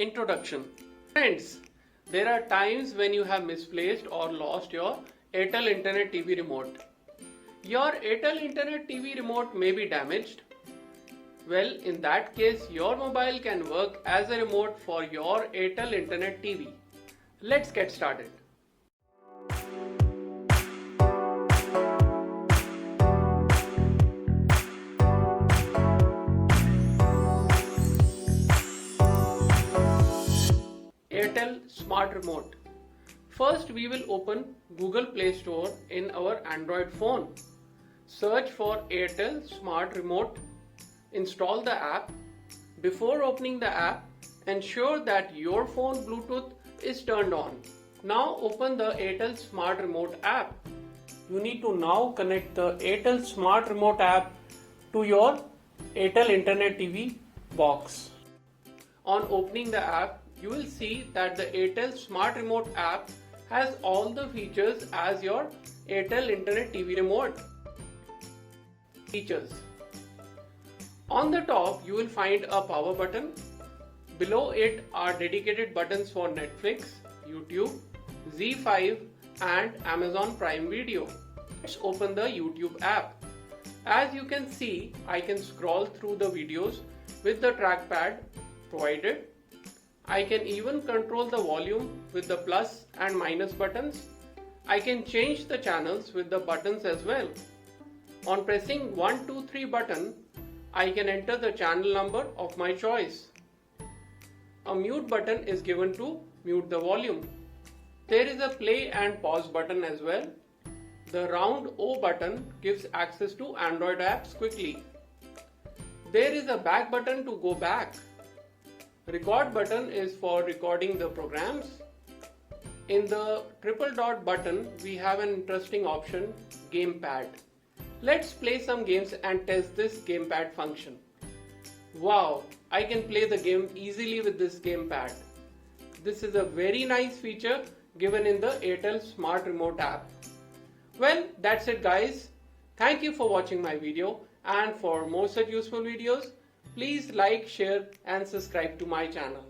Introduction. Friends, there are times when you have misplaced or lost your Airtel Internet TV remote. Your Airtel Internet TV remote may be damaged. Well, in that case, your mobile can work as a remote for your Airtel Internet TV. Let's get started. Airtel Smart Remote. First, we will open Google Play Store in our Android phone. Search for Airtel Smart Remote. Install the app. Before opening the app, ensure that your phone Bluetooth is turned on. Now open the Airtel Smart Remote app. You need to now connect the Airtel Smart Remote app to your Airtel Internet TV box. On opening the app, you will see that the Airtel Smart Remote app has all the features as your Airtel Internet TV remote. Features. On the top, you will find a power button. Below it are dedicated buttons for Netflix, YouTube, Z5 and Amazon Prime Video. Let's open the YouTube app. As you can see, I can scroll through the videos with the trackpad provided. I can even control the volume with the plus and minus buttons. I can change the channels with the buttons as well. On pressing 1, 2, 3 button, I can enter the channel number of my choice. A mute button is given to mute the volume. There is a play and pause button as well. The round O button gives access to Android apps quickly. There is a back button to go back. Record button is for recording the programs. In the triple dot button, we have an interesting option, Gamepad. Let's play some games and test this Gamepad function. Wow, I can play the game easily with this Gamepad. This is a very nice feature given in the Airtel Smart Remote app. Well, that's it guys. Thank you for watching my video, and for more such useful videos, please like, share and subscribe to my channel.